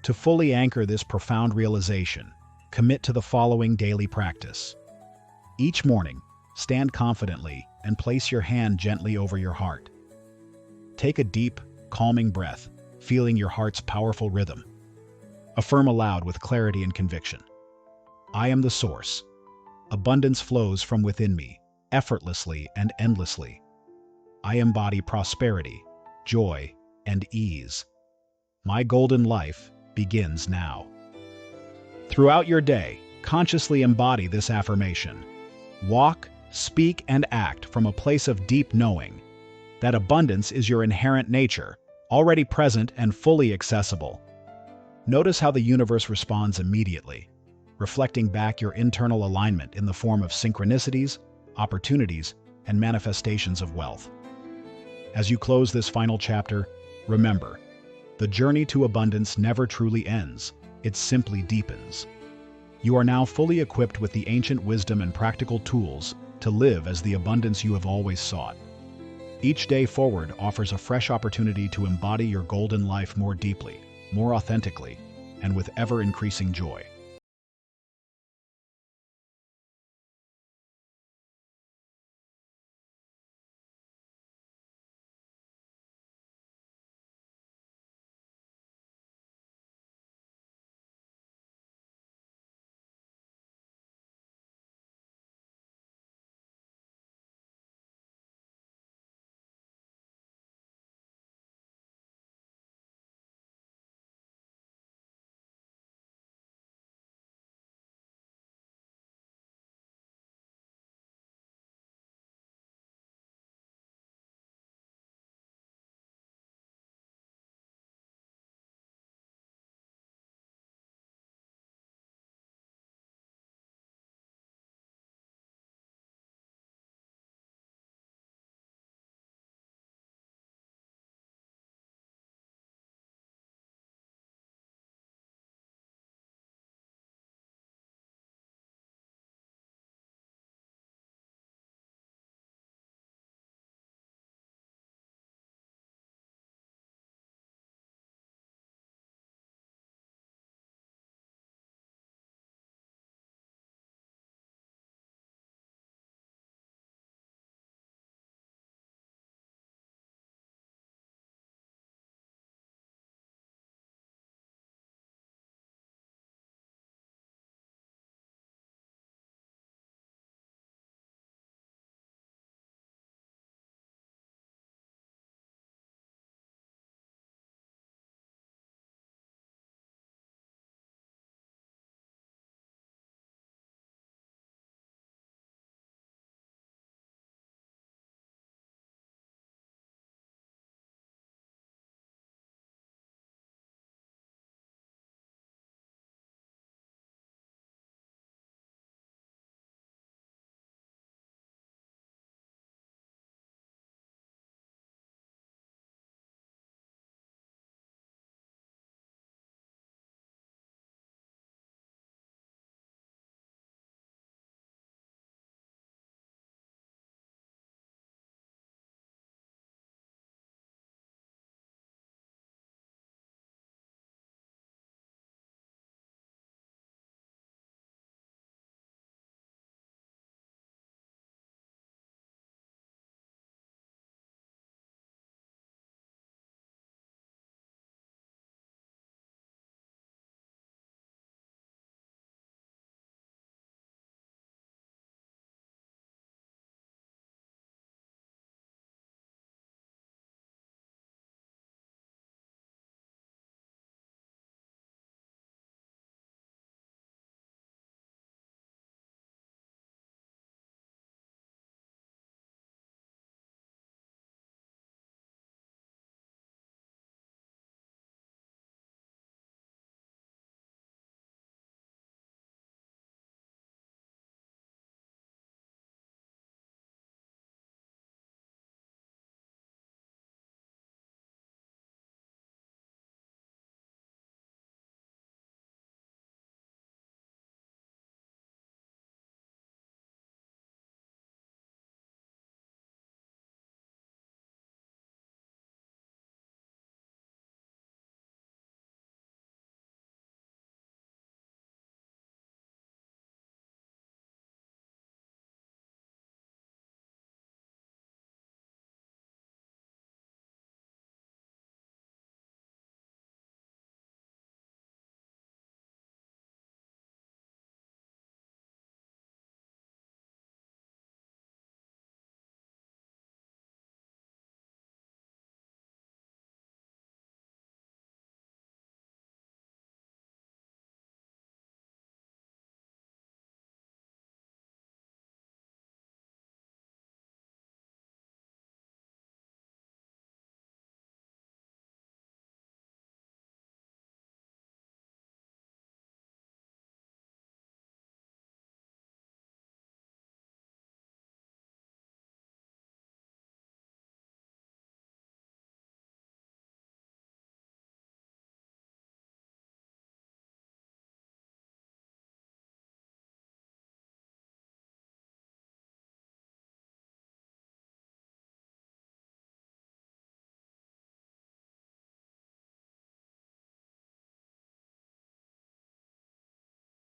To fully anchor this profound realization, commit to the following daily practice. Each morning, stand confidently and place your hand gently over your heart. Take a deep, calming breath, feeling your heart's powerful rhythm. Affirm aloud with clarity and conviction. I am the source. Abundance flows from within me, effortlessly and endlessly. I embody prosperity, joy, and ease. My golden life begins now. Throughout your day, consciously embody this affirmation. Walk, speak, and act from a place of deep knowing that abundance is your inherent nature, already present and fully accessible. Notice how the universe responds immediately, reflecting back your internal alignment in the form of synchronicities, opportunities, and manifestations of wealth. As you close this final chapter, remember, the journey to abundance never truly ends, it simply deepens. You are now fully equipped with the ancient wisdom and practical tools to live as the abundance you have always sought. Each day forward offers a fresh opportunity to embody your golden life more deeply, more authentically, and with ever-increasing joy.